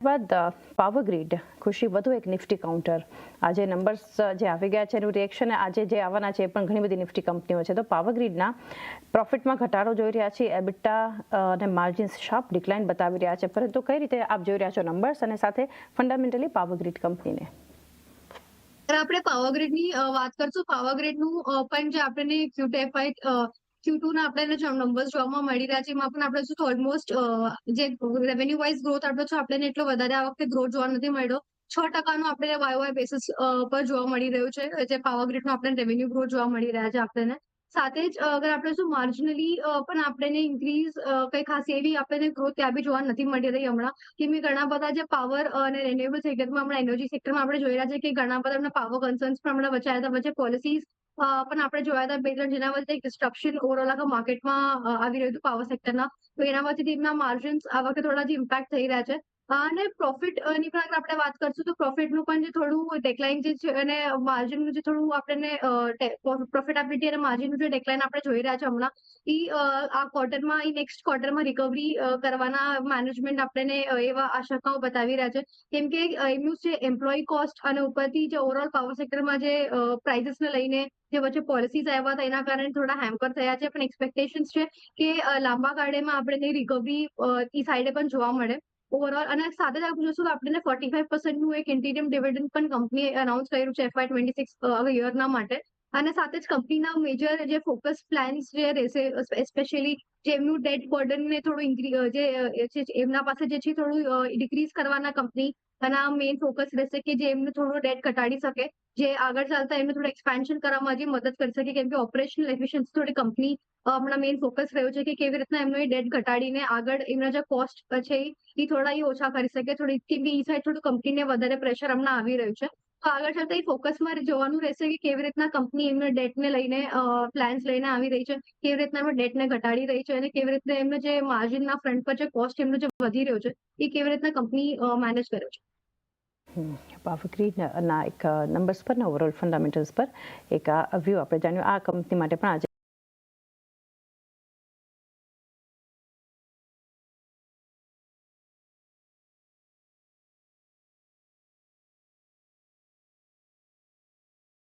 બાદ પાવરગ્રીડ ખુશી વધુ એક નિફ્ટી કાઉન્ટર આજે નંબર્સ જે આવી ગયા છે એનું રિએક્શન આજે જે આવવાના છે એ પણ ઘણી બધી નિફ્ટી કંપનીઓ છે. તો પાવરગ્રીડના પ્રોફિટમાં ઘટાડો જોઈ રહ્યા છીએ, એબિટા અને માર્જિન્સ શાર્પ ડિક્લાઇન બતાવી રહ્યા છે. પરંતુ કઈ રીતે આપ જોઈ રહ્યા છો નંબર્સ અને સાથે ફંડામેન્ટલી પાવરગ્રીડ કંપનીને? આપણે પાવરગ્રીડની વાત કરશું. પાવરગ્રીડનું પણ જે આપણને Q2 ના આપણે નંબર્સ જોવામાં મળી રહ્યા છે, એમાં પણ આપણે શું ઓલમોસ્ટ જે રેવન્યુ વાઇઝ ગ્રોથ આપણો છે આપણને એટલો વધારે આ વખતે ગ્રોથ જોવા નથી મળ્યો. 6% આપણે YOY બેસિસ પર જોવા મળી રહ્યું છે, જે પાવરગ્રીડનો આપણે રેવન્યુ ગ્રોથ જોવા મળી રહ્યા છે આપણને. સાથે જ અગર આપણે શું માર્જિનલી પણ આપણને ઇન્ક્રીઝ કઈ ખાસ એવી આપણને ગ્રોથ ત્યાં બી જોવા નથી મળી રહી હમણાં, કેમ કે ઘણા બધા જે પાવર અને રિન્યુએબલ સેક્ટરમાં હમણાં એનર્જી સેક્ટરમાં આપણે જોઈ રહ્યા છે કે ઘણા બધા પાવર કન્સર્ન્સ પણ હમણાં વચાયા હતા, વચ્ચે પોલિસીઝ પણ આપણે જોયા હતા બે ત્રણ, જેના વચ્ચે એક ડિસ્ટ્રપ્શન ઓવરઓલ આખા માર્કેટમાં આવી રહ્યું હતું પાવર સેક્ટરના. તો એના વચ્ચેથી એમના માર્જિન્સ આ વખતે થોડા જે ઇમ્પેક્ટ થઈ રહ્યા છે. અને પ્રોફિટની પણ આપણે વાત કરશું તો પ્રોફિટનું પણ જે થોડું ડેક્લાઇન જે છે અને માર્જિનનું જે થોડું આપણને પ્રોફિટેબિલિટી અને માર્જિનનું જે ડેક્લાઇન આપણે જોઈ રહ્યા છે હમણાં, આ ક્વાર્ટરમાં નેક્સ્ટ ક્વાર્ટરમાં રિકવરી કરવાના મેનેજમેન્ટ આપણને એવા આશંકાઓ બતાવી રહ્યા છે, કેમ કે એમનું જે એમ્પ્લોય કોસ્ટ અને ઉપરથી જે ઓવરઓલ પાવર સેક્ટરમાં જે પ્રાઇસીસને લઈને જે વચ્ચે પોલિસીઝ આવ્યા હતા એના કારણે થોડા હેમ્પર થયા છે. પણ એક્સપેક્ટેશન્સ છે કે લાંબા ગાળેમાં આપણને રિકવરી એ સાઈડે પણ જોવા મળે ઓવરઓલ. અને સાથે જ આપણે જોશું તો આપણને 45% એક ઇન્ટિરિયમ ડિવિડન્ડ પણ કંપનીએ અનાઉન્સ કર્યું છે FY26 યરના માટે. અને સાથે જ કંપનીના મેજર જે ફોકસ પ્લાન્સ જે રહેશે, સ્પેશિયલી જે એમનું ડેટ બર્ડનને થોડું જે એમના પાસે જે છે થોડું ડિક્રીઝ કરવાના કંપની અને આ મેઇન ફોકસ રહેશે કે જે એમને થોડું ડેટ ઘટાડી શકે, જે આગળ ચાલતા એમને થોડું એક્સપાન્શન કરવામાં હજી મદદ કરી શકે, કેમ કે ઓપરેશનલ એફિશિયન્સી થોડી કંપની હમણાં મેઇન ફોકસ રહ્યો છે કે કેવી રીતના એમનો એ ડેટ ઘટાડીને આગળ એમના જે કોસ્ટ છે એ થોડા ઓછા કરી શકે. થોડી કેમ કે એ સાઈડ થોડું કંપનીને વધારે પ્રેશર હમણાં આવી રહ્યું છે. તો આગળ ચાલતા એ ફોકસમાં જોવાનું રહેશે કે કેવી રીતના કંપની એમના ડેટને લઈને પ્લાન્સ લઈને આવી રહી છે, કેવી રીતના એમના ડેટને ઘટાડી રહી છે અને કેવી રીતના એમને જે માર્જિનના ફ્રન્ટ પર જે કોસ્ટ એમનો જે વધી રહ્યો છે એ કેવી રીતના કંપની મેનેજ કરે છે. પાવરગ્રીડના એક નંબર્સ પર ને ઓવરઓલ ફંડામેન્ટલ્સ પર એક વ્યૂ આપણે જાણ્યું. આ કંપની માટે પણ આજે